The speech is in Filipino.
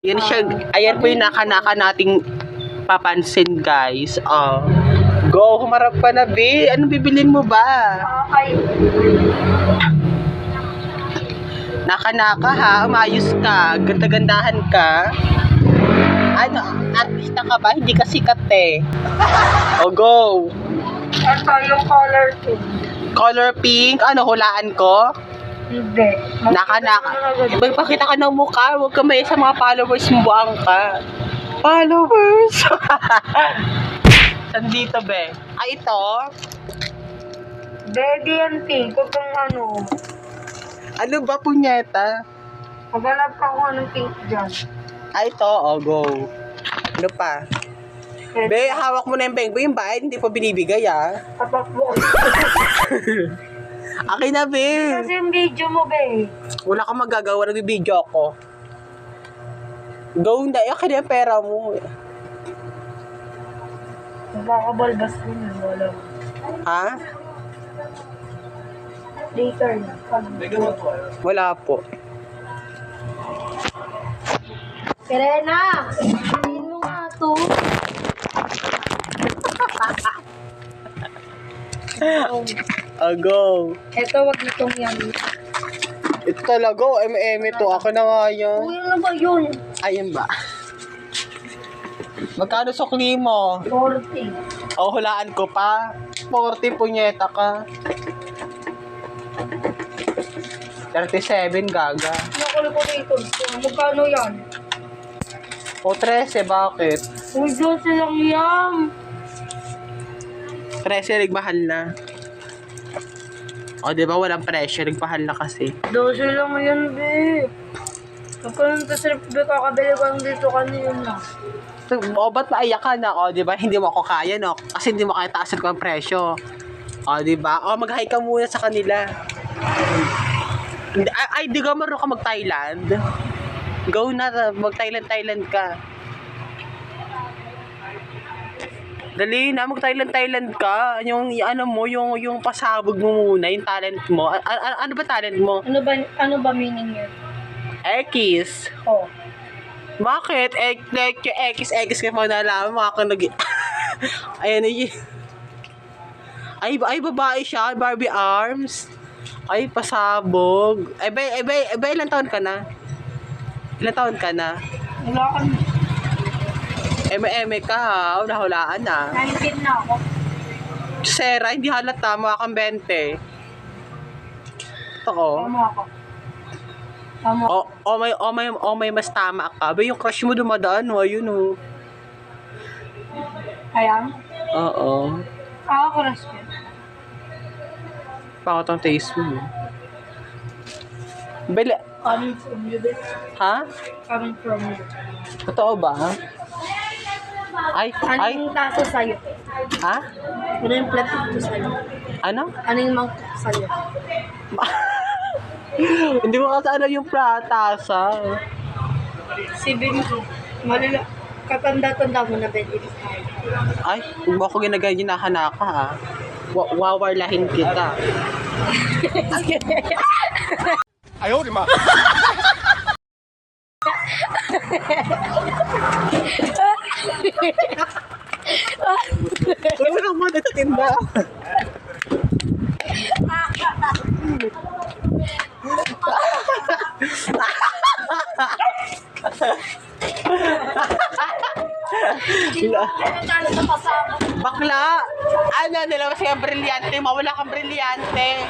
Yan siya, ayan po yung naka nating papansin, guys. Go, humarap ka na, be. Anong bibilin mo ba? Okay. Naka ha, umayos ka, ganda-gandahan ka. Ano, artista ka ba? Hindi ka sikat eh. Go. Ito yung color pink. Color pink, ano, hulaan ko? Hindi. Naka. Magpakita ka ng mukha, huwag ka may sa mga followers mo, buang ka. Followers! Sandito, be. Ay, ito. Daddy and pink. Huwag kang ano. Ano ba, punyeta? Maghanap ka kung anong pink dyan. Ay, ito. Go. Ano pa? Be, hawak mo na yung beng. Yung bayad, hindi pa binibigay, Tapak mo. Akin na, be. Kasi yung video mo, be. Wala kang magagawa, nag-video ako. Go, hindi. Akin na yung pera mo. Magkakabalbas din yun. Wala. Ha? Later na. Wala po. Serena! Hindi mo nga to. Go. Ito, wag na itong yan. Ito talaga, ito. Ako na nga yan. Uy, ano ba yun? Ayun ba? Magkano sukli mo? 40. Hulaan ko pa. 40, punyeta ka. 37, gaga. Nakalculator ko. Magkano yan? 13, bakit? Uy, 12 lang yan. 13, nagmahal na. Diba walang pressure, nagmahal na kasi. 12 lang yan, be. Magkano ito sa be, kakabili ko lang dito kanina. Ba't maiyak ka na? Diba? Hindi mo ako kaya, no? Kasi hindi mo kaya taasan ko ang presyo. Diba? Mag-hi ka muna sa kanila. Ay, di ka marunong ka mag-Thailand? Go na, mag-Thailand ka. Dali na, mag-Thailand ka. Yung ano mo, yung pasabog mo muna, yung talent mo. Ano ba talent mo? Ano ba meaning yun? X. Oh. Bakit? Like yung X ka pa nalaman, mga ka nag... Ayan yun. Ay, babae siya, Barbie Arms. Ay, pasabog. Ilan taon ka na? Ilan taon ka na? Wala kang... Eme ka ha, nahulaan na. 19 na ako. Sera, hindi halata, mga kang 20. Ito ko. Tama ako. Tama. May mas tama ka. Ba yung crush mo dumadaan, ayun oh. Ayan. Oo. Kakakuras ko. Bakit ang taste mo? Bala. Coming from you, babe. Ha? Coming from you. Totoo ba? Ay. Anong taso sa'yo? Ha? Ano yung platito sa'yo? Ano? Ano yung mangkok sa'yo? Hindi mo kasi alam yung pratasa. Si Benji. Katanda-tanda mo na, Benji. Ay, huwag mo ako ginaganyan naka ha. Wawarlahin kita. Ayaw, di ma. Wala lang mo sa tinda. Bakla! Ano, nila kasi ang brilyante, mawala kang brilyante.